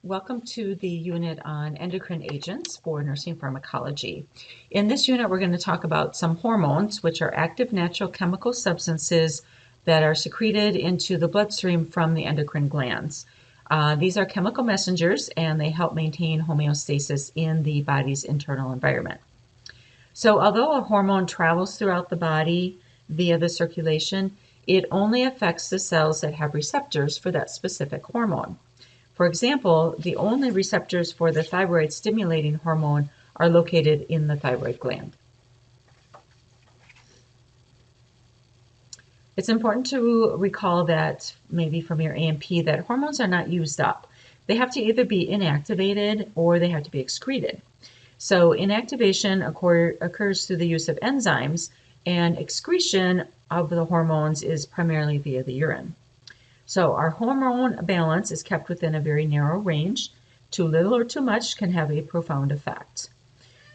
Welcome to the unit on endocrine agents for nursing pharmacology. In this unit, we're going to talk about some hormones, which are active natural chemical substances that are secreted into the bloodstream from the endocrine glands. These are chemical messengers, and they help maintain homeostasis in the body's internal environment. So although a hormone travels throughout the body via the circulation, it only affects the cells that have receptors for that specific hormone. For example, the only receptors for the thyroid stimulating hormone are located in the thyroid gland. It's important to recall that, maybe from your A&P, that hormones are not used up. They have to either be inactivated or they have to be excreted. So inactivation occurs through the use of enzymes, and excretion of the hormones is primarily via the urine. So our hormone balance is kept within a very narrow range. Too little or too much can have a profound effect.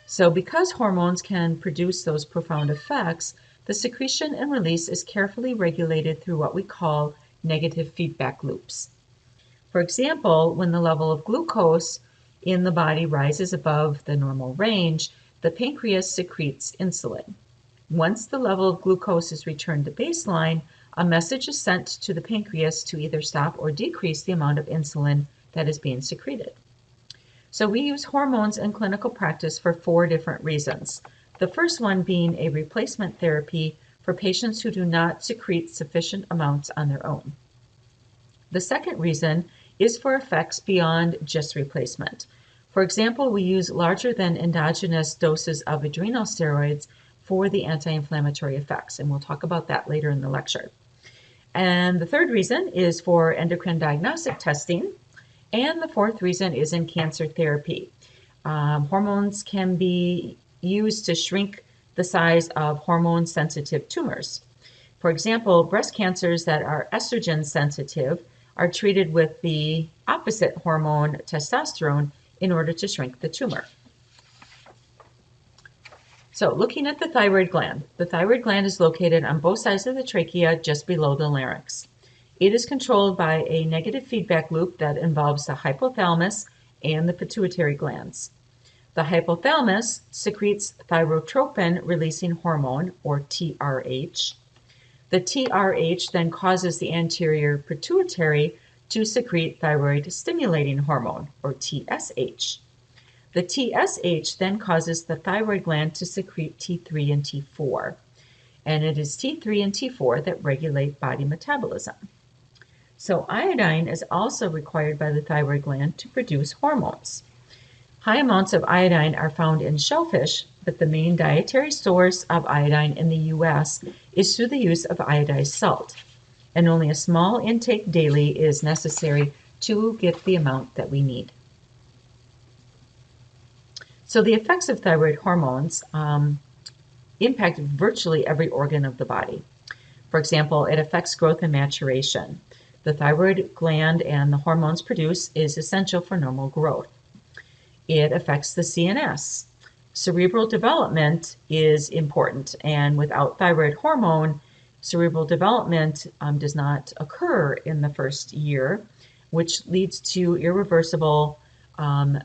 So because hormones can produce those profound effects, the secretion and release is carefully regulated through what we call negative feedback loops. For example, when the level of glucose in the body rises above the normal range, the pancreas secretes insulin. Once the level of glucose is returned to baseline, a message is sent to the pancreas to either stop or decrease the amount of insulin that is being secreted. So we use hormones in clinical practice for 4 different reasons. The first one being a replacement therapy for patients who do not secrete sufficient amounts on their own. The second reason is for effects beyond just replacement. For example, we use larger than endogenous doses of adrenal steroids for the anti-inflammatory effects, and we'll talk about that later in the lecture. And the third reason is for endocrine diagnostic testing. And the fourth reason is in cancer therapy. Hormones can be used to shrink the size of hormone-sensitive tumors. For example, breast cancers that are estrogen sensitive are treated with the opposite hormone, testosterone, in order to shrink the tumor. So looking at the thyroid gland is located on both sides of the trachea just below the larynx. It is controlled by a negative feedback loop that involves the hypothalamus and the pituitary glands. The hypothalamus secretes thyrotropin releasing hormone, or TRH. The TRH then causes the anterior pituitary to secrete thyroid stimulating hormone, or TSH. The TSH then causes the thyroid gland to secrete T3 and T4, and it is T3 and T4 that regulate body metabolism. So iodine is also required by the thyroid gland to produce hormones. High amounts of iodine are found in shellfish, but the main dietary source of iodine in the U.S. is through the use of iodized salt, and only a small intake daily is necessary to get the amount that we need. So the effects of thyroid hormones impact virtually every organ of the body. For example, it affects growth and maturation. The thyroid gland and the hormones produced is essential for normal growth. It affects the CNS. Cerebral development is important, and without thyroid hormone, cerebral development does not occur in the first year, which leads to irreversible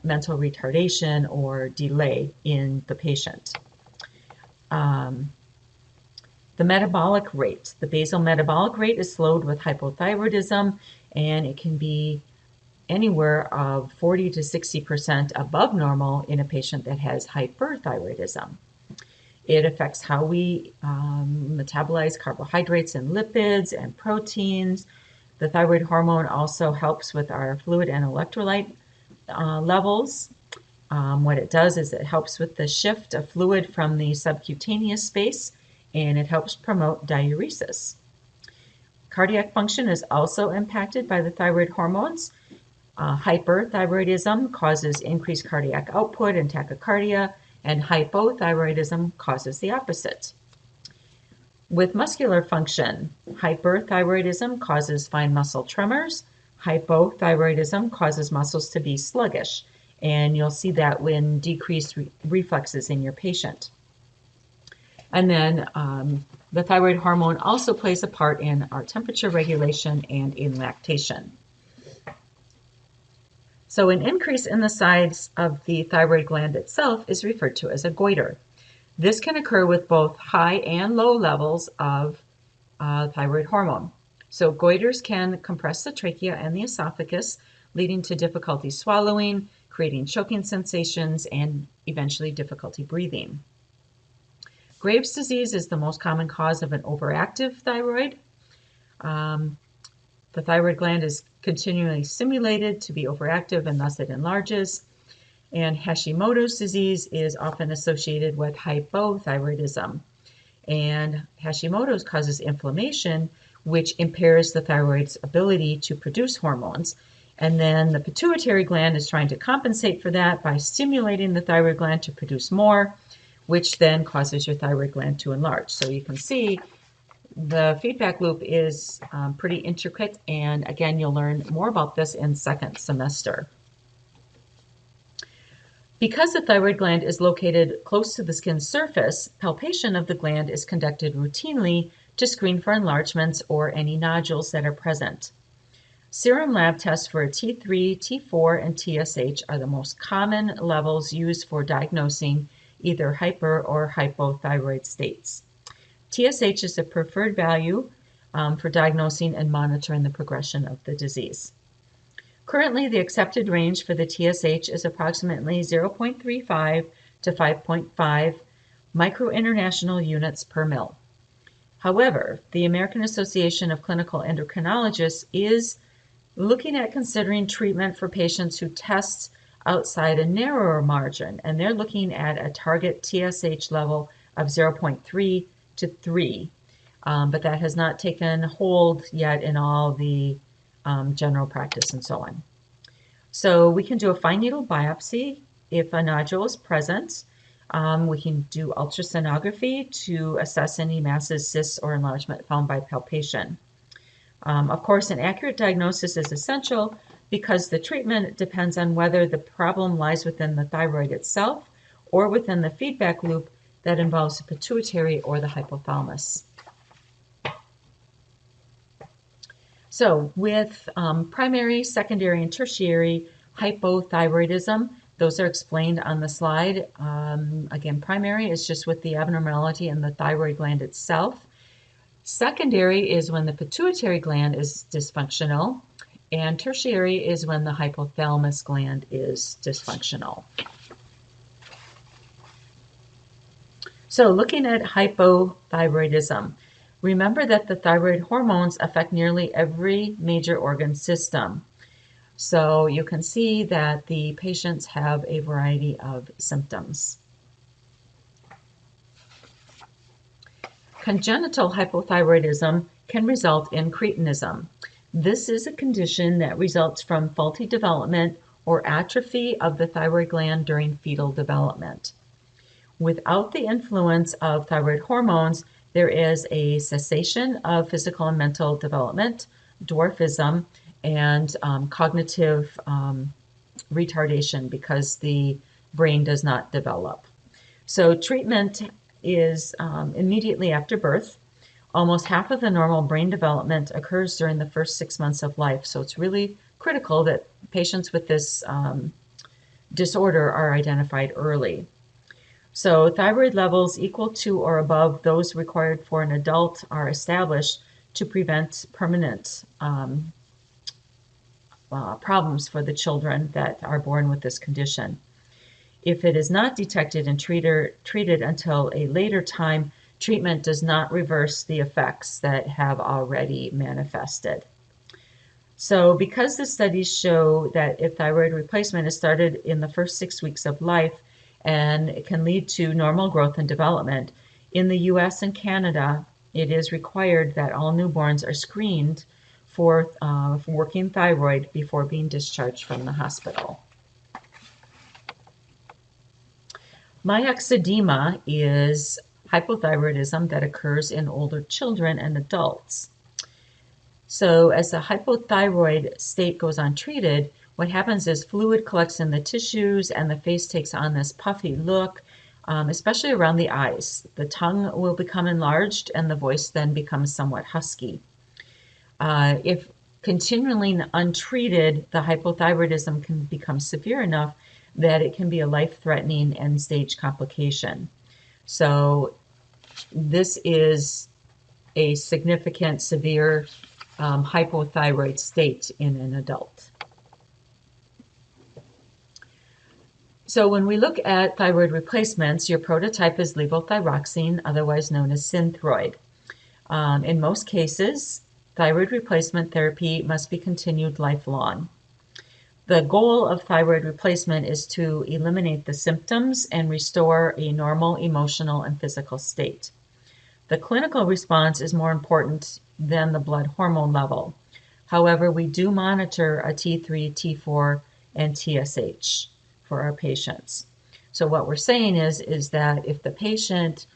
mental retardation or delay in the patient. The metabolic rate, the basal metabolic rate is slowed with hypothyroidism, and it can be anywhere of 40 to 60% above normal in a patient that has hyperthyroidism. It affects how we metabolize carbohydrates and lipids and proteins. The thyroid hormone also helps with our fluid and electrolyte levels. What it does is it helps with the shift of fluid from the subcutaneous space, and it helps promote diuresis. Cardiac function is also impacted by the thyroid hormones. Hyperthyroidism causes increased cardiac output and tachycardia, and hypothyroidism causes the opposite. With muscular function, hyperthyroidism causes fine muscle tremors. Hypothyroidism causes muscles to be sluggish, and you'll see that when decreased reflexes in your patient. And then the thyroid hormone also plays a part in our temperature regulation and in lactation. So So an increase in the size of the thyroid gland itself is referred to as a goiter. This can occur with both high and low levels of thyroid hormone. So goiters can compress the trachea and the esophagus, leading to difficulty swallowing, creating choking sensations, and eventually difficulty breathing. Graves' disease is the most common cause of an overactive thyroid. The thyroid gland is continually stimulated to be overactive, and thus it enlarges. And Hashimoto's disease is often associated with hypothyroidism. And Hashimoto's causes inflammation, which impairs the thyroid's ability to produce hormones. And then the pituitary gland is trying to compensate for that by stimulating the thyroid gland to produce more, which then causes your thyroid gland to enlarge. So you can see the feedback loop is pretty intricate, and again, you'll learn more about this in second semester. Because the thyroid gland is located close to the skin surface, palpation of the gland is conducted routinely to screen for enlargements or any nodules that are present. Serum lab tests for T3, T4, and TSH are the most common levels used for diagnosing either hyper or hypothyroid states. TSH is the preferred value for diagnosing and monitoring the progression of the disease. Currently, the accepted range for the TSH is approximately 0.35 to 5.5 microinternational units per mil. However, the American Association of Clinical Endocrinologists is looking at considering treatment for patients who test outside a narrower margin, and they're looking at a target TSH level of 0.3 to 3, but that has not taken hold yet in all the general practice and so on. So we can do a fine needle biopsy if a nodule is present. We can do ultrasonography to assess any masses, cysts, or enlargement found by palpation. Of course, an accurate diagnosis is essential because the treatment depends on whether the problem lies within the thyroid itself or within the feedback loop that involves the pituitary or the hypothalamus. So with primary, secondary, and tertiary hypothyroidism, those are explained on the slide. Again, primary is just with the abnormality in the thyroid gland itself. Secondary is when the pituitary gland is dysfunctional, and tertiary is when the hypothalamus gland is dysfunctional. So looking at hypothyroidism, remember that the thyroid hormones affect nearly every major organ system. So you can see that the patients have a variety of symptoms. Congenital hypothyroidism can result in cretinism. This is a condition that results from faulty development or atrophy of the thyroid gland during fetal development. Without the influence of thyroid hormones, there is a cessation of physical and mental development, dwarfism, and cognitive retardation because the brain does not develop. So treatment is immediately after birth. Almost half of the normal brain development occurs during the first 6 months of life. So it's really critical that patients with this disorder are identified early. So thyroid levels equal to or above those required for an adult are established to prevent permanent problems for the children that are born with this condition. If it is not detected and treated until a later time, treatment does not reverse the effects that have already manifested. So because the studies show that if thyroid replacement is started in the first 6 weeks of life, and it can lead to normal growth and development, in the US and Canada, it is required that all newborns are screened for working thyroid before being discharged from the hospital. Myxedema is hypothyroidism that occurs in older children and adults. So as the hypothyroid state goes untreated, what happens is fluid collects in the tissues and the face takes on this puffy look, especially around the eyes. The tongue will become enlarged and the voice then becomes somewhat husky. If continually untreated, the hypothyroidism can become severe enough that it can be a life-threatening end-stage complication. So this is a significant, severe hypothyroid state in an adult. So when we look at thyroid replacements, your prototype is levothyroxine, otherwise known as Synthroid. In most cases, thyroid replacement therapy must be continued lifelong. The goal of thyroid replacement is to eliminate the symptoms and restore a normal emotional and physical state. The clinical response is more important than the blood hormone level. However, we do monitor a T3, T4, and TSH for our patients. So what we're saying is that if the patient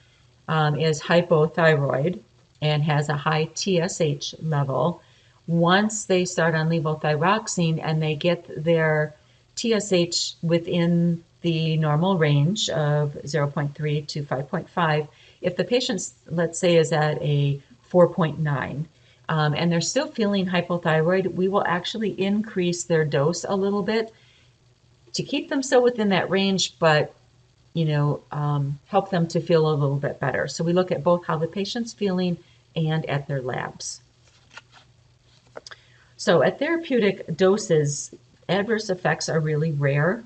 is hypothyroid and has a high TSH level, once they start on levothyroxine and they get their TSH within the normal range of 0.3 to 5.5, if the patient, let's say, is at a 4.9, and they're still feeling hypothyroid, we will actually increase their dose a little bit to keep them still within that range, but help them to feel a little bit better. So we look at both how the patient's feeling and at their labs. So at therapeutic doses, adverse effects are really rare.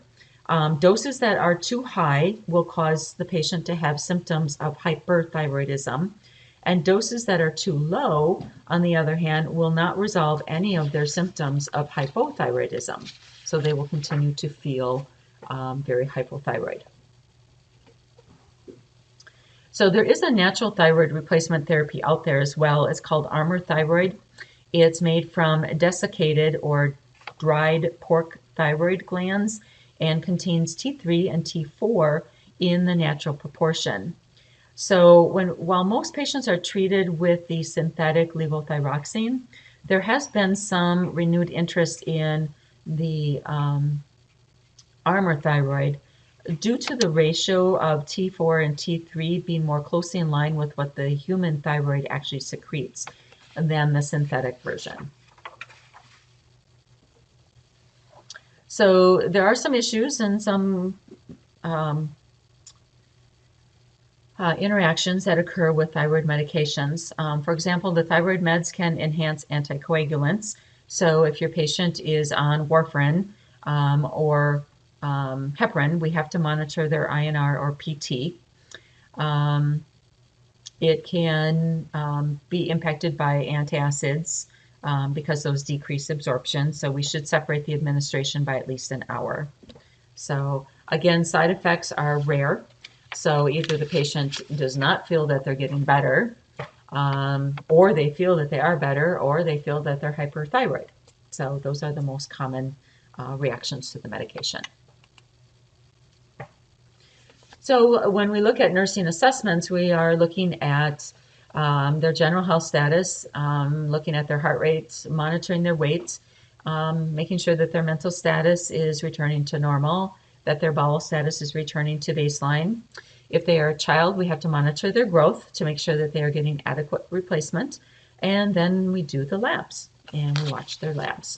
Doses that are too high will cause the patient to have symptoms of hyperthyroidism, and doses that are too low, on the other hand, will not resolve any of their symptoms of hypothyroidism. So they will continue to feel very hypothyroid. So there is a natural thyroid replacement therapy out there as well. It's called Armour Thyroid. It's made from desiccated or dried pork thyroid glands and contains T3 and T4 in the natural proportion. So while most patients are treated with the synthetic levothyroxine, there has been some renewed interest in the Armour Thyroid due to the ratio of T4 and T3 being more closely in line with what the human thyroid actually secretes than the synthetic version. So there are some issues and some interactions that occur with thyroid medications. For example, the thyroid meds can enhance anticoagulants. So if your patient is on warfarin or heparin, we have to monitor their INR or PT. It can be impacted by antacids because those decrease absorption. So we should separate the administration by at least an hour. So again, side effects are rare. So either the patient does not feel that they're getting better, or they feel that they are better, or they feel that they're hyperthyroid. So those are the most common reactions to the medication. So when we look at nursing assessments, we are looking at their general health status, looking at their heart rates, monitoring their weight, making sure that their mental status is returning to normal, that their bowel status is returning to baseline. If they are a child, we have to monitor their growth to make sure that they are getting adequate replacement. And then we do the labs and we watch their labs.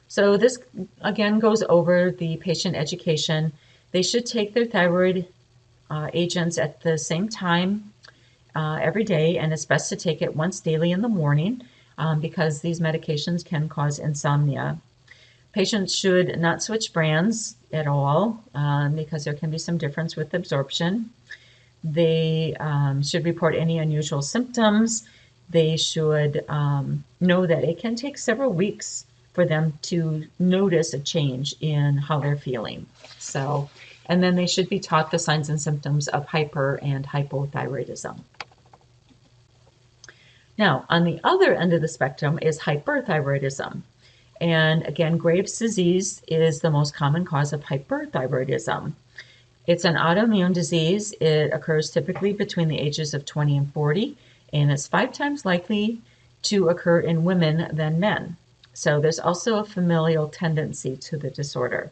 So this again goes over the patient education. They should take their thyroid agents at the same time every day, and it's best to take it once daily in the morning because these medications can cause insomnia. Patients should not switch brands at all because there can be some difference with absorption. They should report any unusual symptoms. They should know that it can take several weeks for them to notice a change in how they're feeling. So, and then they should be taught the signs and symptoms of hyper and hypothyroidism. Now, on the other end of the spectrum is hyperthyroidism. And again, Graves' disease is the most common cause of hyperthyroidism. It's an autoimmune disease. It occurs typically between the ages of 20 and 40, and it's 5 times likely to occur in women than men. So there's also a familial tendency to the disorder.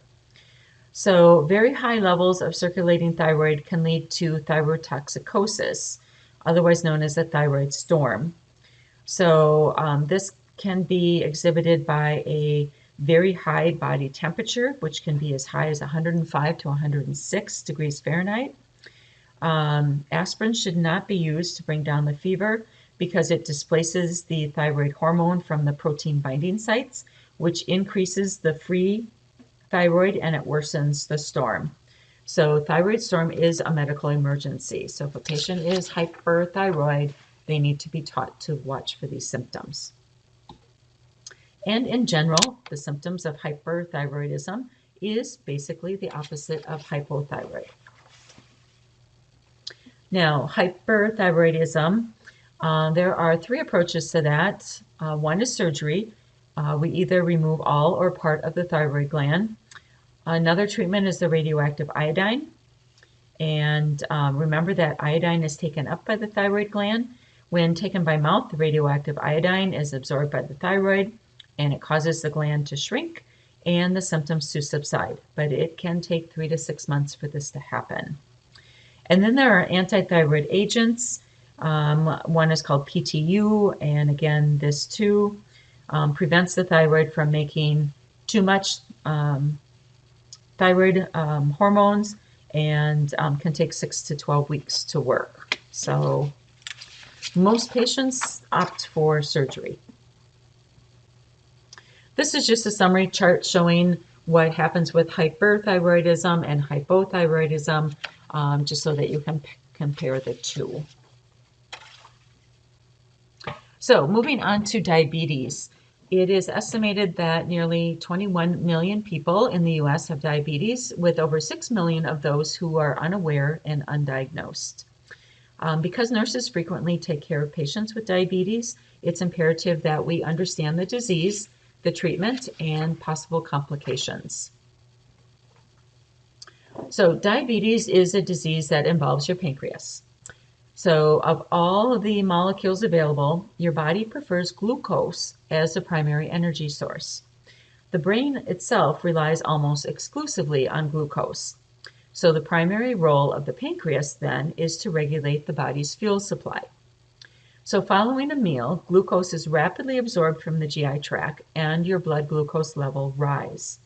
So very high levels of circulating thyroid can lead to thyrotoxicosis, otherwise known as a thyroid storm. So this can be exhibited by a very high body temperature, which can be as high as 105 to 106 degrees Fahrenheit. Aspirin should not be used to bring down the fever because it displaces the thyroid hormone from the protein binding sites, which increases the free thyroid and it worsens the storm. So thyroid storm is a medical emergency. So if a patient is hyperthyroid, they need to be taught to watch for these symptoms. And in general, the symptoms of hyperthyroidism is basically the opposite of hypothyroid. Now, hyperthyroidism, there are three approaches to that. One is surgery. We either remove all or part of the thyroid gland. Another treatment is the radioactive iodine. And remember that iodine is taken up by the thyroid gland. When taken by mouth, the radioactive iodine is absorbed by the thyroid and it causes the gland to shrink and the symptoms to subside. But it can take 3 to 6 months for this to happen. And then there are antithyroid agents. One is called PTU, and again, this too prevents the thyroid from making too much thyroid hormones and can take 6 to 12 weeks to work. So most patients opt for surgery. This is just a summary chart showing what happens with hyperthyroidism and hypothyroidism, just so that you can compare the two. So moving on to diabetes. It is estimated that nearly 21 million people in the US have diabetes, with over 6 million of those who are unaware and undiagnosed. Because nurses frequently take care of patients with diabetes, it's imperative that we understand the disease, the treatment, and possible complications. So diabetes is a disease that involves your pancreas. So of all of the molecules available, your body prefers glucose as the primary energy source. The brain itself relies almost exclusively on glucose. So the primary role of the pancreas then is to regulate the body's fuel supply. So following a meal, glucose is rapidly absorbed from the GI tract and your blood glucose level rise.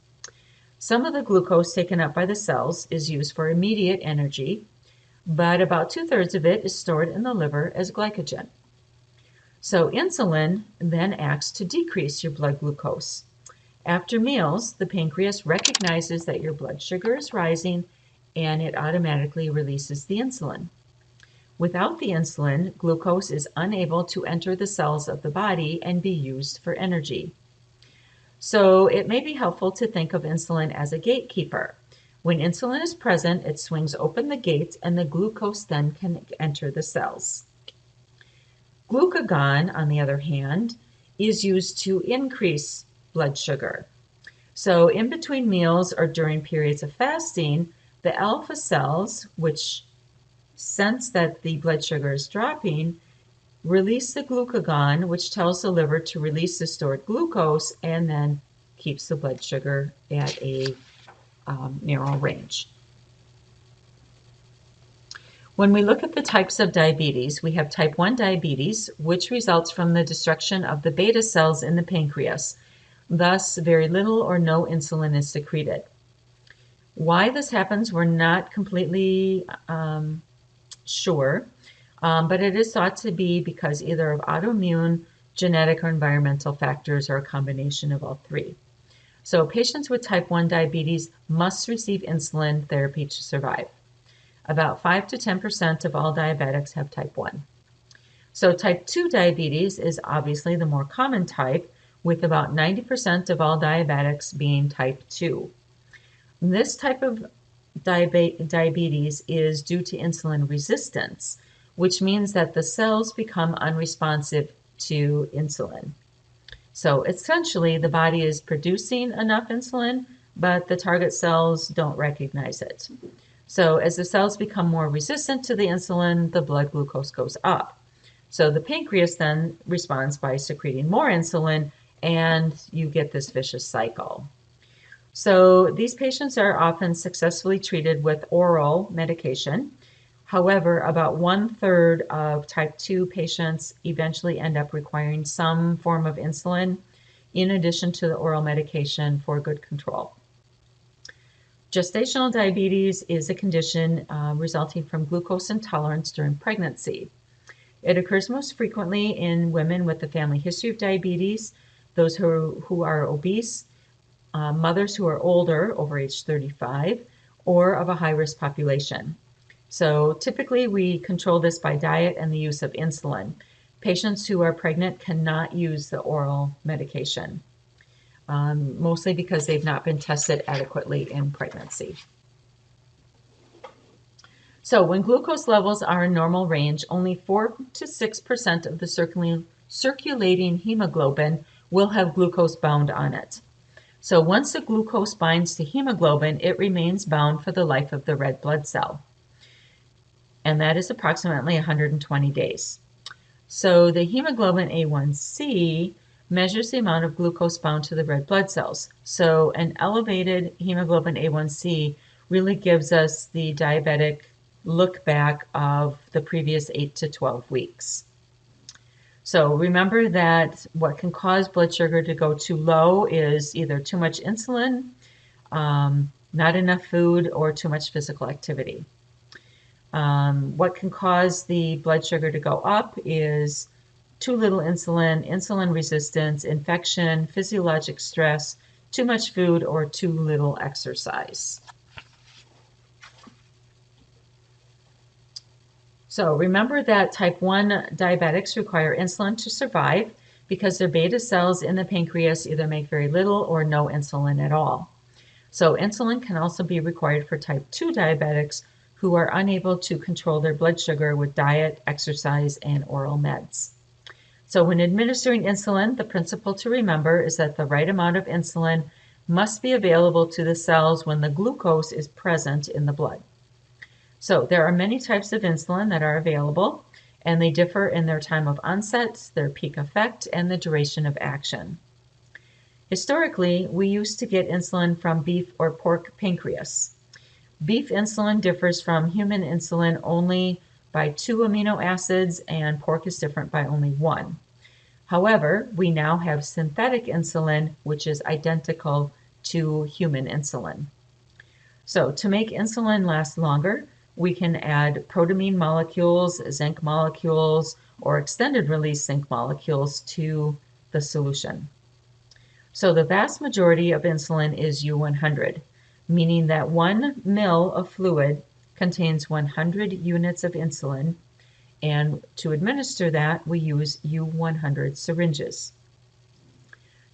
Some of the glucose taken up by the cells is used for immediate energy, but about 2/3 of it is stored in the liver as glycogen. So insulin then acts to decrease your blood glucose. After meals, the pancreas recognizes that your blood sugar is rising and it automatically releases the insulin. Without the insulin, glucose is unable to enter the cells of the body and be used for energy. So it may be helpful to think of insulin as a gatekeeper. When insulin is present, it swings open the gate and the glucose then can enter the cells. Glucagon, on the other hand, is used to increase blood sugar. So in between meals or during periods of fasting, the alpha cells, which sense that the blood sugar is dropping, release the glucagon, which tells the liver to release the stored glucose and then keeps the blood sugar at a narrow range. When we look at the types of diabetes, we have type 1 diabetes, which results from the destruction of the beta cells in the pancreas. Thus, very little or no insulin is secreted. Why this happens, we're not completely sure, but it is thought to be because either of autoimmune, genetic, or environmental factors, or a combination of all three. So patients with type 1 diabetes must receive insulin therapy to survive. About 5 to 10% of all diabetics have type 1. So type 2 diabetes is obviously the more common type, with about 90% of all diabetics being type 2. This type of diabetes is due to insulin resistance, which means that the cells become unresponsive to insulin. So essentially, the body is producing enough insulin, but the target cells don't recognize it. So as the cells become more resistant to the insulin, the blood glucose goes up. So the pancreas then responds by secreting more insulin, and you get this vicious cycle. So these patients are often successfully treated with oral medication. However, about 1/3 of type 2 patients eventually end up requiring some form of insulin in addition to the oral medication for good control. Gestational diabetes is a condition resulting from glucose intolerance during pregnancy. It occurs most frequently in women with a family history of diabetes, those who are obese, mothers who are older, over age 35, or of a high-risk population. So typically we control this by diet and the use of insulin. Patients who are pregnant cannot use the oral medication, mostly because they've not been tested adequately in pregnancy. So when glucose levels are in normal range, only 4 to 6% of the circulating hemoglobin will have glucose bound on it. So once the glucose binds to hemoglobin, it remains bound for the life of the red blood cell. And that is approximately 120 days. So the hemoglobin A1C measures the amount of glucose bound to the red blood cells. So an elevated hemoglobin A1C really gives us the diabetic look back of the previous 8 to 12 weeks. So remember that what can cause blood sugar to go too low is either too much insulin, not enough food, or too much physical activity. What can cause the blood sugar to go up is too little insulin, insulin resistance, infection, physiologic stress, too much food, or too little exercise. So remember that type 1 diabetics require insulin to survive because their beta cells in the pancreas either make very little or no insulin at all. So insulin can also be required for type 2 diabetics who are unable to control their blood sugar with diet, exercise, and oral meds. So when administering insulin, the principle to remember is that the right amount of insulin must be available to the cells when the glucose is present in the blood. So there are many types of insulin that are available, and they differ in their time of onset, their peak effect, and the duration of action. Historically, we used to get insulin from beef or pork pancreas. Beef insulin differs from human insulin only by 2 amino acids, and pork is different by only 1. However, we now have synthetic insulin, which is identical to human insulin. So to make insulin last longer, we can add protamine molecules, zinc molecules, or extended release zinc molecules to the solution. So the vast majority of insulin is U100, meaning that 1 ml of fluid contains 100 units of insulin, and to administer that, we use U100 syringes.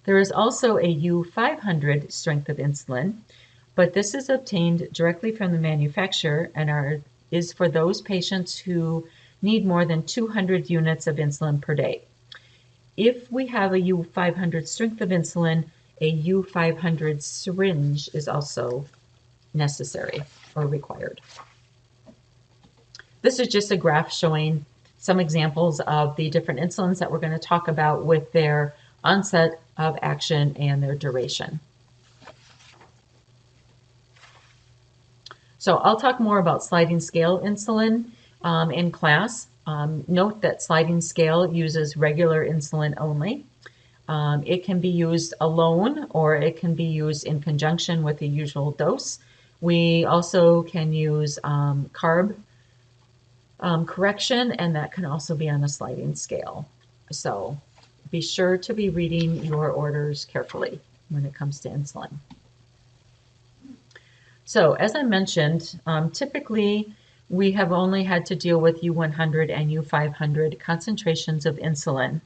There is also a U500 strength of insulin, but this is obtained directly from the manufacturer and is for those patients who need more than 200 units of insulin per day. If we have a U500 strength of insulin, a U500 syringe is also necessary or required. This is just a graph showing some examples of the different insulins that we're going to talk about with their onset of action and their duration. So I'll talk more about sliding scale insulin in class. Note that sliding scale uses regular insulin only. It can be used alone or it can be used in conjunction with the usual dose. We also can use carb correction, and that can also be on a sliding scale. So be sure to be reading your orders carefully when it comes to insulin. So as I mentioned, typically we have only had to deal with U100 and U500 concentrations of insulin.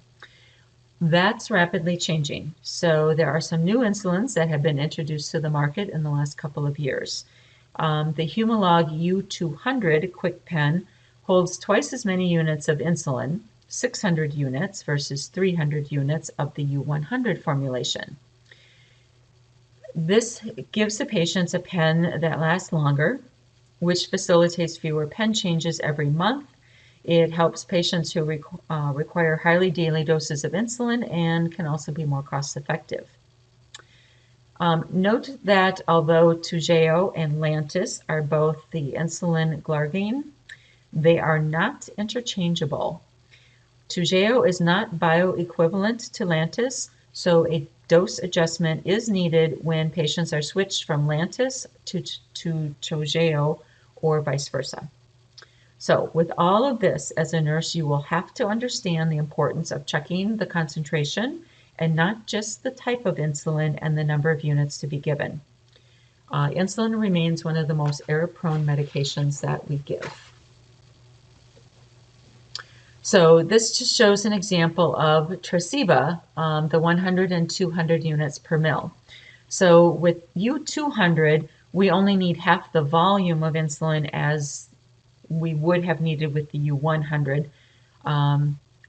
That's rapidly changing. So there are some new insulins that have been introduced to the market in the last couple of years. The Humalog U200 Quick Pen holds twice as many units of insulin, 600 units versus 300 units of the U100 formulation. This gives the patients a pen that lasts longer, which facilitates fewer pen changes every month. It helps patients who require highly daily doses of insulin and can also be more cost effective. Note that although Toujeo and Lantus are both the insulin glargine, They are not interchangeable. Toujeo is not bioequivalent to Lantus, so a dose adjustment is needed when patients are switched from Lantus to Toujeo or vice versa. So with all of this, as a nurse, you will have to understand the importance of checking the concentration and not just the type of insulin and the number of units to be given. Insulin remains one of the most error-prone medications that we give. So this just shows an example of Tresiba, the 100 and 200 units per mil. So with U200, we only need half the volume of insulin as we would have needed with the U100.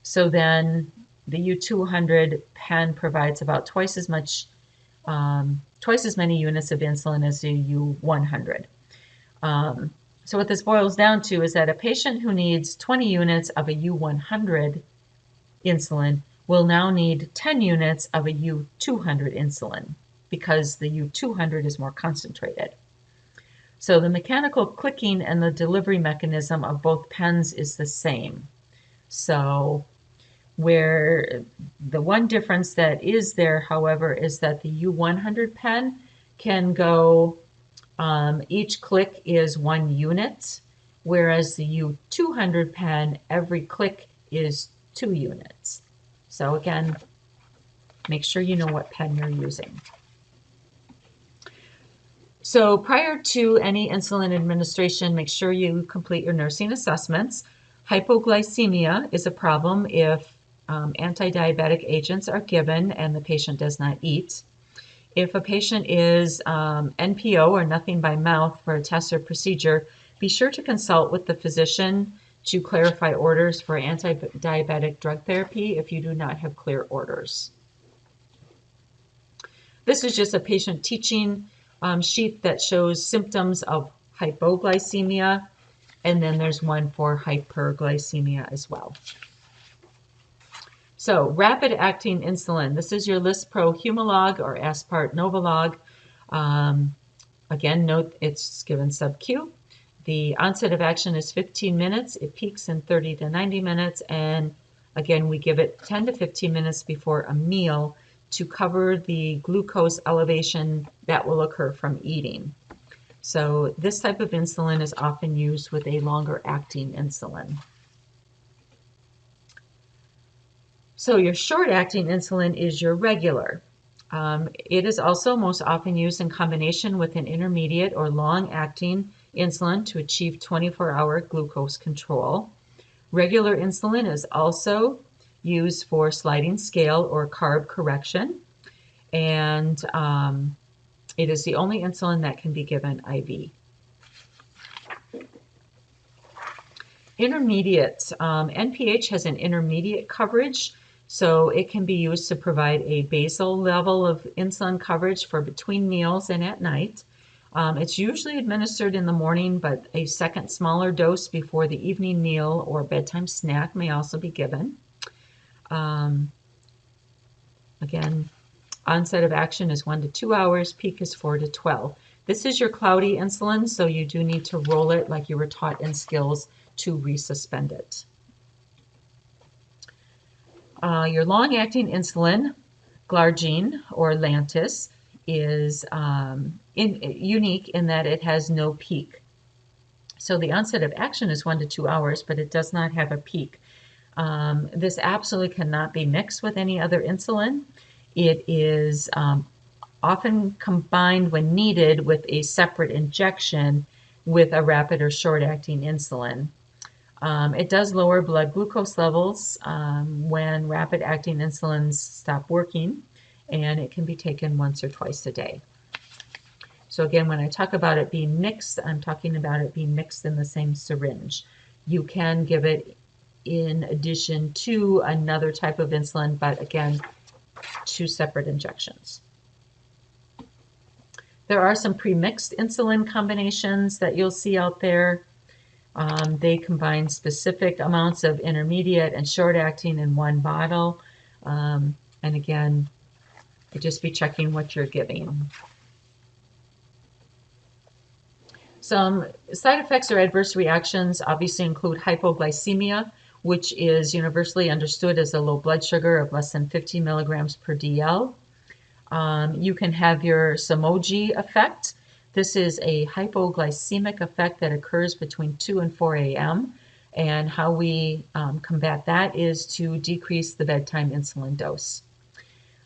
So then the U200 pen provides about twice as many units of insulin as the U100. So what this boils down to is that a patient who needs 20 units of a U100 insulin will now need 10 units of a U200 insulin because the U200 is more concentrated. So the mechanical clicking and the delivery mechanism of both pens is the same. So where the one difference that is there, however, is that the U100 pen can go each click is 1 unit, whereas the U200 pen, every click is 2 units. So again, make sure you know what pen you're using. So prior to any insulin administration, make sure you complete your nursing assessments. Hypoglycemia is a problem if anti-diabetic agents are given and the patient does not eat. If a patient is NPO or nothing by mouth for a test or procedure, be sure to consult with the physician to clarify orders for anti-diabetic drug therapy if you do not have clear orders. This is just a patient teaching sheet that shows symptoms of hypoglycemia, and then there's one for hyperglycemia as well. So rapid-acting insulin. This is your Lispro Humalog or Aspart Novolog. Again, note it's given sub-Q. The onset of action is 15 minutes. It peaks in 30 to 90 minutes. And again, we give it 10 to 15 minutes before a meal to cover the glucose elevation that will occur from eating. So this type of insulin is often used with a longer-acting insulin. So your short-acting insulin is your regular. It is also most often used in combination with an intermediate or long-acting insulin to achieve 24-hour glucose control. Regular insulin is also used for sliding scale or carb correction, and it is the only insulin that can be given IV. Intermediate. NPH has an intermediate coverage, so it can be used to provide a basal level of insulin coverage for between meals and at night. It's usually administered in the morning, but a second smaller dose before the evening meal or bedtime snack may also be given. Again, onset of action is 1 to 2 hours, peak is 4 to 12. This is your cloudy insulin, so you do need to roll it like you were taught in skills to resuspend it. Your long-acting insulin, Glargine or Lantus, is unique in that it has no peak. So the onset of action is 1 to 2 hours, but it does not have a peak. This absolutely cannot be mixed with any other insulin. It is often combined when needed with a separate injection with a rapid or short-acting insulin. It does lower blood glucose levels when rapid-acting insulins stop working, and it can be taken once or twice a day. So again, when I talk about it being mixed, I'm talking about it being mixed in the same syringe. You can give it in addition to another type of insulin, but again, 2 separate injections. There are some pre-mixed insulin combinations that you'll see out there. They combine specific amounts of intermediate and short-acting in one bottle. And again, just be checking what you're giving. Some side effects or adverse reactions obviously include hypoglycemia, which is universally understood as a low blood sugar of less than 50 milligrams per DL. You can have your Somoji effect. This is a hypoglycemic effect that occurs between 2 and 4 a.m. And how we combat that is to decrease the bedtime insulin dose.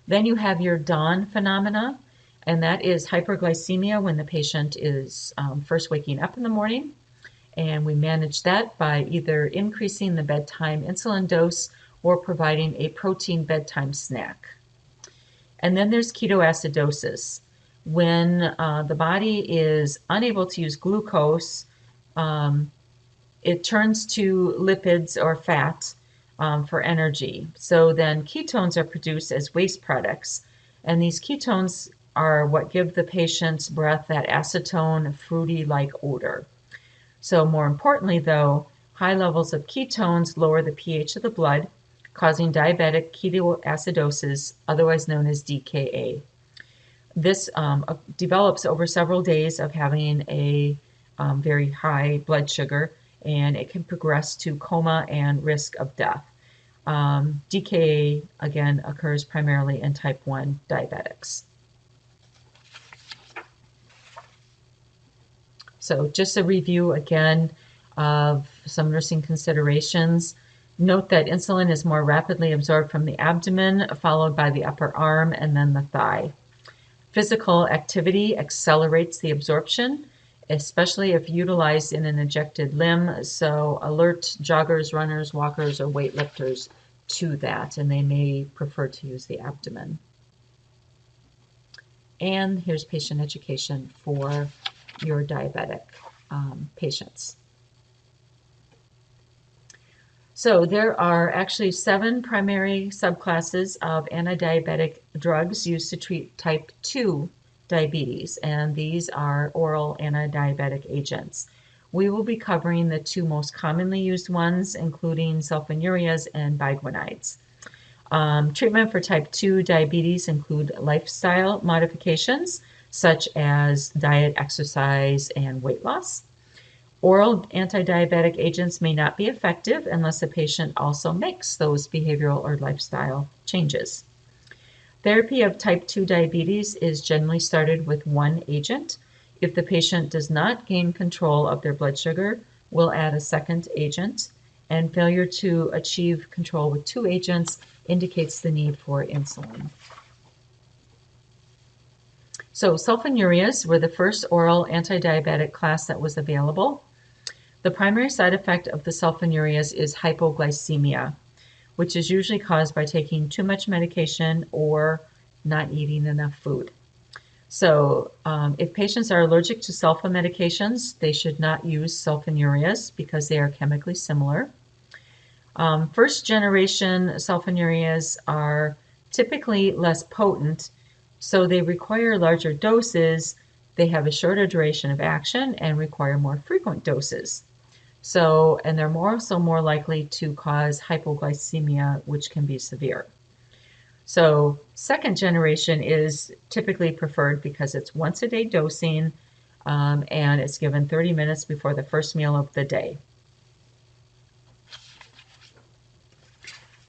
Then you have your dawn phenomena, and that is hyperglycemia when the patient is first waking up in the morning. And we manage that by either increasing the bedtime insulin dose or providing a protein bedtime snack. And then there's ketoacidosis. When the body is unable to use glucose, it turns to lipids or fat for energy. So then ketones are produced as waste products. And these ketones are what give the patient's breath that acetone, fruity-like odor. So more importantly, though, high levels of ketones lower the pH of the blood, causing diabetic ketoacidosis, otherwise known as DKA. This develops over several days of having a very high blood sugar, and it can progress to coma and risk of death. DKA, again, occurs primarily in type 1 diabetics. So just a review again of some nursing considerations. Note that insulin is more rapidly absorbed from the abdomen, followed by the upper arm and then the thigh. Physical activity accelerates the absorption, especially if utilized in an ejected limb. So alert joggers, runners, walkers, or weightlifters to that, and they may prefer to use the abdomen. And here's patient education for your diabetic patients. So there are actually 7 primary subclasses of anti-diabetic drugs used to treat type 2 diabetes, and these are oral anti-diabetic agents. We will be covering the 2 most commonly used ones, including sulfonylureas and biguanides. Treatment for type 2 diabetes include lifestyle modifications, such as diet, exercise, and weight loss. Oral anti-diabetic agents may not be effective unless the patient also makes those behavioral or lifestyle changes. Therapy of type 2 diabetes is generally started with one agent. If the patient does not gain control of their blood sugar, we'll add a second agent, and failure to achieve control with 2 agents indicates the need for insulin. So sulfonylureas were the first oral anti-diabetic class that was available. The primary side effect of the sulfonylureas is hypoglycemia, which is usually caused by taking too much medication or not eating enough food. So if patients are allergic to sulfa medications, they should not use sulfonylureas because they are chemically similar. First generation sulfonylureas are typically less potent, so they require larger doses, they have a shorter duration of action, and require more frequent doses. So, and they're also more likely to cause hypoglycemia, which can be severe. So second generation is typically preferred because it's once a day dosing, and it's given 30 minutes before the first meal of the day.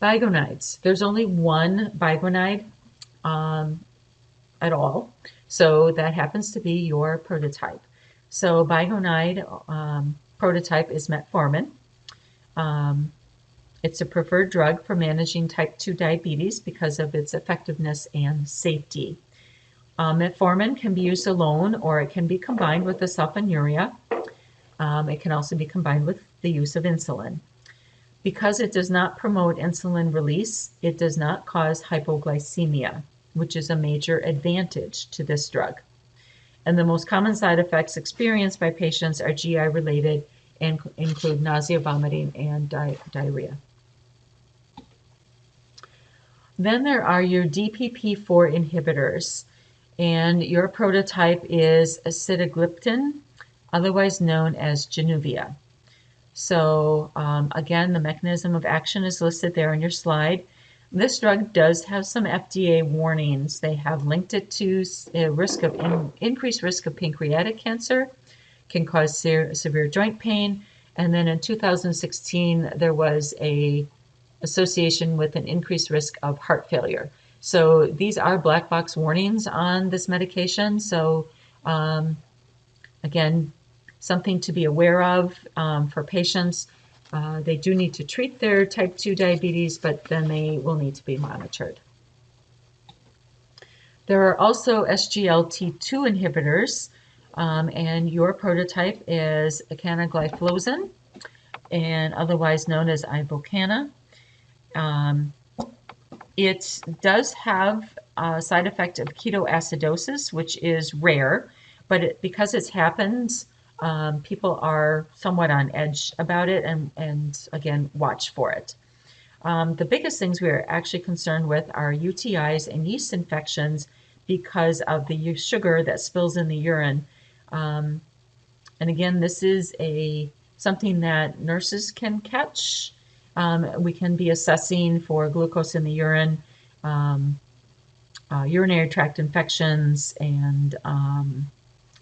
Biguanides. There's only one biguanide at all, so that happens to be your prototype. So biguanide prototype is metformin. It's a preferred drug for managing type 2 diabetes because of its effectiveness and safety. Metformin can be used alone, or it can be combined with the sulfonylurea. It can also be combined with the use of insulin. Because it does not promote insulin release, it does not cause hypoglycemia, which is a major advantage to this drug. And the most common side effects experienced by patients are GI related and include nausea, vomiting, and diarrhea. Then there are your DPP-4 inhibitors, and your prototype is sitagliptin, otherwise known as Januvia. So again, the mechanism of action is listed there on your slide. This drug does have some FDA warnings. They have linked it to a risk of increased risk of pancreatic cancer, can cause severe joint pain. And then in 2016, there was a association with an increased risk of heart failure. So these are black box warnings on this medication. So again, something to be aware of for patients. They do need to treat their type 2 diabetes, but then they will need to be monitored. There are also SGLT2 inhibitors, and your prototype is ecanagliflozin, and otherwise known as Ivocana. It does have a side effect of ketoacidosis, which is rare, but because it happens, people are somewhat on edge about it and again, watch for it. The biggest things we are actually concerned with are UTIs and yeast infections because of the sugar that spills in the urine. And again, this is something that nurses can catch. We can be assessing for glucose in the urine, urinary tract infections, and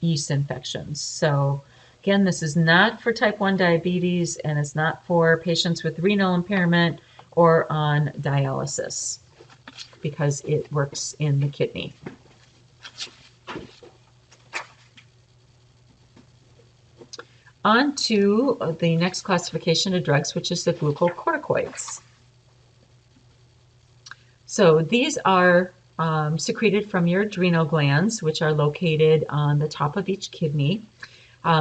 yeast infections. So again, this is not for type 1 diabetes, and it's not for patients with renal impairment or on dialysis because it works in the kidney. On to the next classification of drugs, which is the glucocorticoids. So these are secreted from your adrenal glands, which are located on the top of each kidney.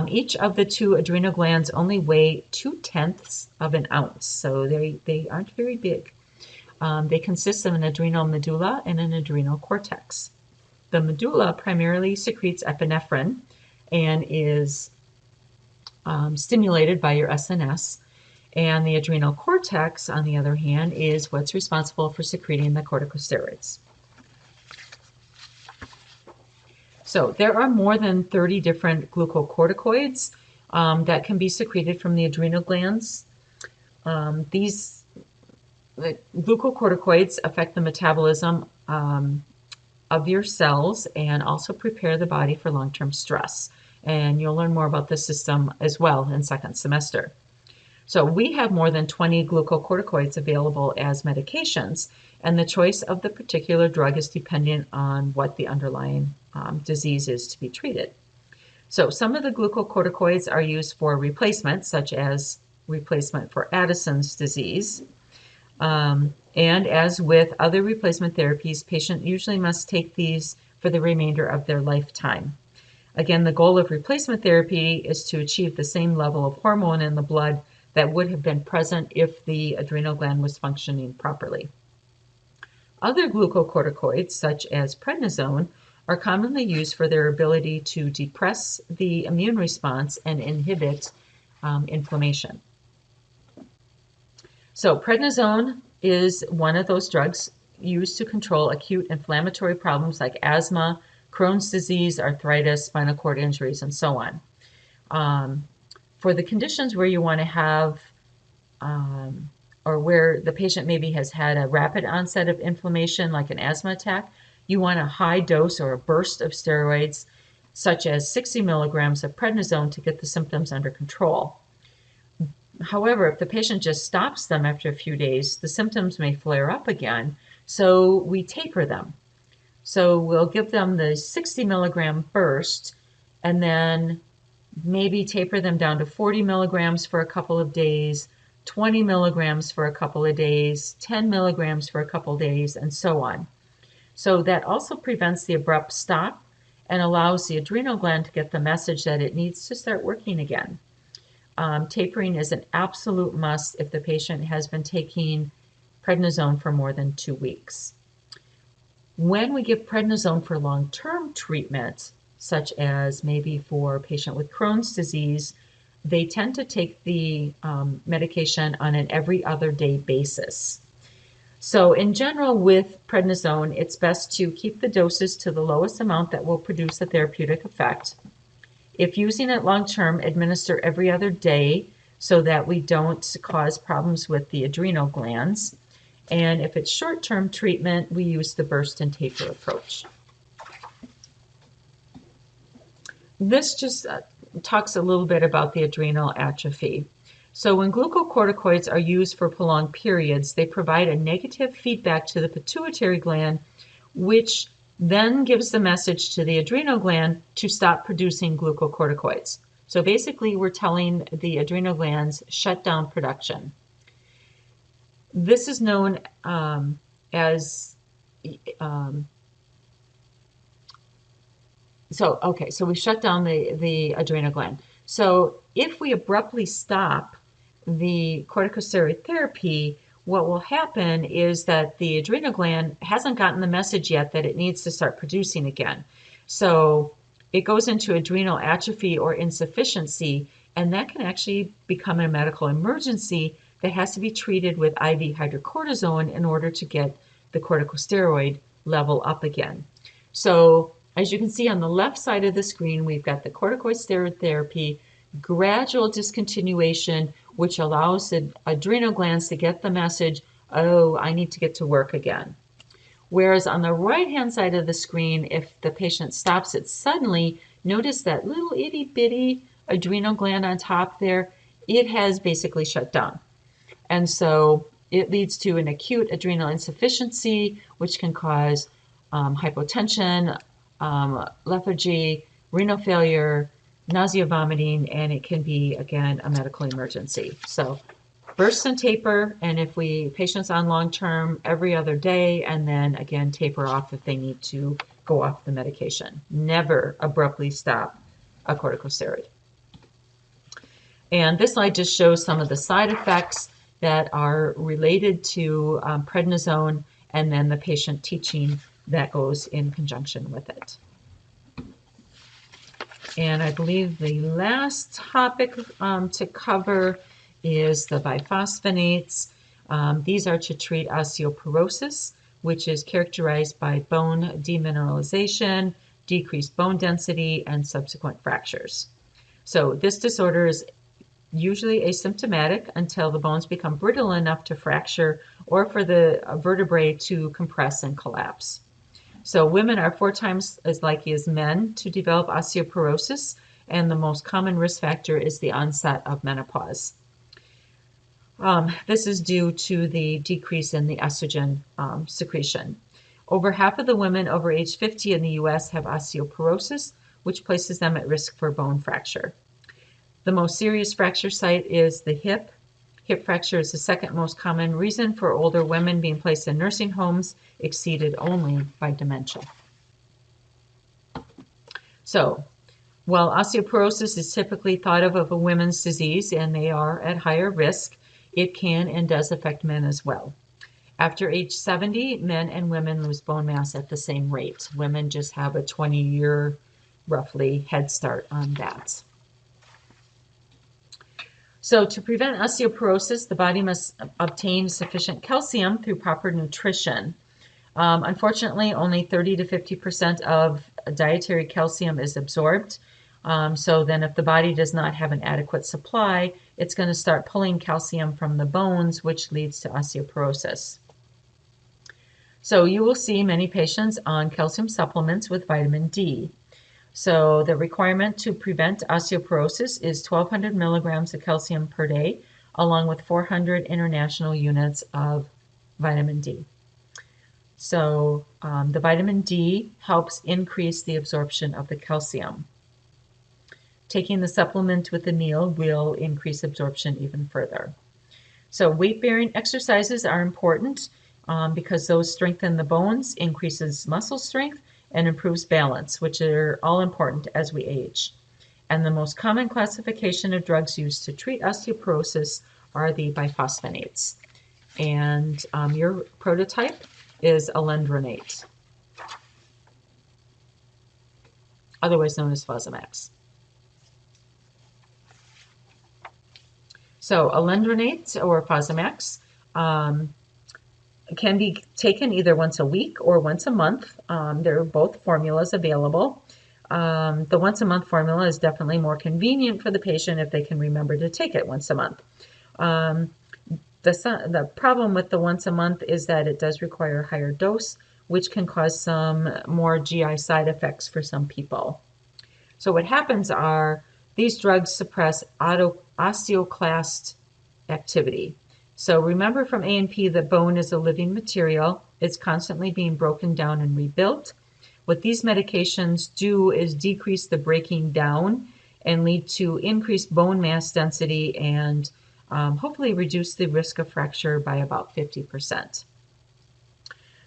Each of the two adrenal glands only weigh 0.2 of an ounce, so they aren't very big. They consist of an adrenal medulla and an adrenal cortex. The medulla primarily secretes epinephrine and is stimulated by your SNS, and the adrenal cortex, on the other hand, is what's responsible for secreting the corticosteroids. So there are more than 30 different glucocorticoids that can be secreted from the adrenal glands. These glucocorticoids affect the metabolism of your cells and also prepare the body for long-term stress. And you'll learn more about this system as well in second semester. So we have more than 20 glucocorticoids available as medications, and the choice of the particular drug is dependent on what the underlying disease is to be treated. So some of the glucocorticoids are used for replacement, such as replacement for Addison's disease. And as with other replacement therapies, patient usually must take these for the remainder of their lifetime. Again, the goal of replacement therapy is to achieve the same level of hormone in the blood that would have been present if the adrenal gland was functioning properly. Other glucocorticoids, such as prednisone, are commonly used for their ability to depress the immune response and inhibit inflammation. So prednisone is one of those drugs used to control acute inflammatory problems like asthma, Crohn's disease, arthritis, spinal cord injuries, and so on. For the conditions where you want to have, or where the patient maybe has had a rapid onset of inflammation, like an asthma attack, you want a high dose or a burst of steroids, such as 60 milligrams of prednisone to get the symptoms under control. However, if the patient just stops them after a few days, the symptoms may flare up again, so we taper them. So we'll give them the 60 milligram burst and then maybe taper them down to 40 milligrams for a couple of days, 20 milligrams for a couple of days, 10 milligrams for a couple of days, and so on. So that also prevents the abrupt stop and allows the adrenal gland to get the message that it needs to start working again. Tapering is an absolute must if the patient has been taking prednisone for more than 2 weeks. When we give prednisone for long-term treatment, such as maybe for a patient with Crohn's disease, they tend to take the medication on an every other day basis. So in general, with prednisone, it's best to keep the doses to the lowest amount that will produce a therapeutic effect. If using it long-term, administer every other day so that we don't cause problems with the adrenal glands. And if it's short-term treatment, we use the burst and taper approach. This just talks a little bit about the adrenal atrophy. So when glucocorticoids are used for prolonged periods, they provide a negative feedback to the pituitary gland, which then gives the message to the adrenal gland to stop producing glucocorticoids. So basically, we're telling the adrenal glands shut down production. This is known as so we shut down the adrenal gland. So if we abruptly stop the corticosteroid therapy, what will happen is that the adrenal gland hasn't gotten the message yet that it needs to start producing again. So it goes into adrenal atrophy or insufficiency, and that can actually become a medical emergency that has to be treated with IV hydrocortisone in order to get the corticosteroid level up again. So as you can see on the left side of the screen, we've got the corticosteroid therapy, gradual discontinuation, which allows the adrenal glands to get the message, oh, I need to get to work again. Whereas on the right-hand side of the screen, if the patient stops it suddenly, notice that little itty-bitty adrenal gland on top there, it has basically shut down. And so it leads to an acute adrenal insufficiency, which can cause hypotension, lethargy, renal failure, nausea, vomiting, and it can be, again, a medical emergency. So burst and taper, and if patients on long-term every other day, and then again taper off if they need to go off the medication. Never abruptly stop a corticosteroid. And this slide just shows some of the side effects that are related to prednisone, and then the patient teaching that goes in conjunction with it. And I believe the last topic to cover is the biphosphonates. These are to treat osteoporosis, which is characterized by bone demineralization, decreased bone density, and subsequent fractures. So this disorder is usually asymptomatic until the bones become brittle enough to fracture or for the vertebrae to compress and collapse. So women are 4 times as likely as men to develop osteoporosis, and the most common risk factor is the onset of menopause. This is due to the decrease in the estrogen secretion. Over half of the women over age 50 in the US have osteoporosis, which places them at risk for bone fracture. The most serious fracture site is the hip. Hip fracture is the second most common reason for older women being placed in nursing homes, exceeded only by dementia. So, while osteoporosis is typically thought of as a women's disease and they are at higher risk, it can and does affect men as well. After age 70, men and women lose bone mass at the same rate. Women just have a 20-year, roughly, head start on that. So to prevent osteoporosis, the body must obtain sufficient calcium through proper nutrition. Unfortunately, only 30 to 50% of dietary calcium is absorbed. So then if the body does not have an adequate supply, it's going to start pulling calcium from the bones, which leads to osteoporosis. So you will see many patients on calcium supplements with vitamin D. So the requirement to prevent osteoporosis is 1,200 milligrams of calcium per day, along with 400 international units of vitamin D. So the vitamin D helps increase the absorption of the calcium. Taking the supplement with a meal will increase absorption even further. So weight-bearing exercises are important because those strengthen the bones, increases muscle strength, and improves balance, which are all important as we age. And the most common classification of drugs used to treat osteoporosis are the biphosphonates. And your prototype is alendronate, otherwise known as Fosamax. So alendronate or Fosamax can be taken either once a week or once a month. There are both formulas available. The once a month formula is definitely more convenient for the patient if they can remember to take it once a month. The problem with the once a month is that it does require a higher dose, which can cause some more GI side effects for some people. So what happens are These drugs suppress osteoclast activity. So remember from A&P that bone is a living material. It's constantly being broken down and rebuilt. What these medications do is decrease the breaking down and lead to increased bone mass density and hopefully reduce the risk of fracture by about 50%.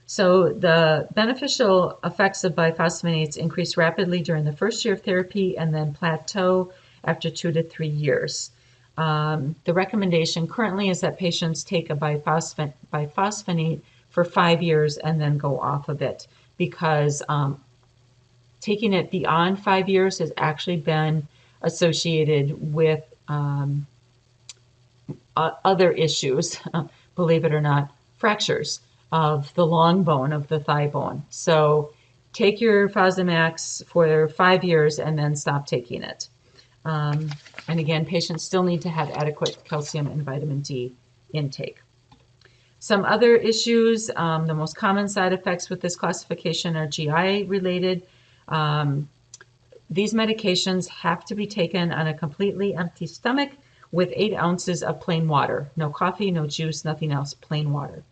So the beneficial effects of biphosphonates increase rapidly during the first year of therapy and then plateau after 2 to 3 years. The recommendation currently is that patients take a biphosphonate for 5 years and then go off of it, because taking it beyond 5 years has actually been associated with other issues, believe it or not, fractures of the long bone, of the thigh bone. So take your Fosamax for 5 years and then stop taking it. And again, patients still need to have adequate calcium and vitamin D intake. Some other issues, the most common side effects with this classification are GI related. These medications have to be taken on a completely empty stomach with 8 ounces of plain water. No coffee, no juice, nothing else, plain water.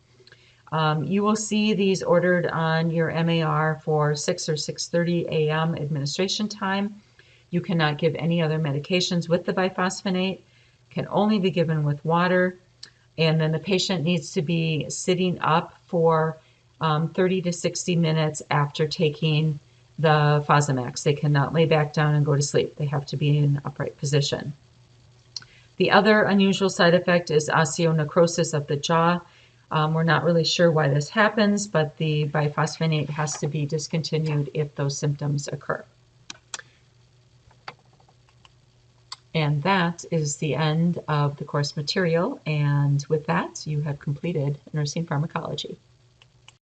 You will see these ordered on your MAR for 6 or 6:30 a.m. administration time. You cannot give any other medications with the biphosphonate, can only be given with water, and then the patient needs to be sitting up for 30 to 60 minutes after taking the Fosamax. They cannot lay back down and go to sleep. They have to be in an upright position. The other unusual side effect is osteonecrosis of the jaw. We're not really sure why this happens, but the biphosphonate has to be discontinued if those symptoms occur. And that is the end of the course material. And with that, you have completed nursing pharmacology.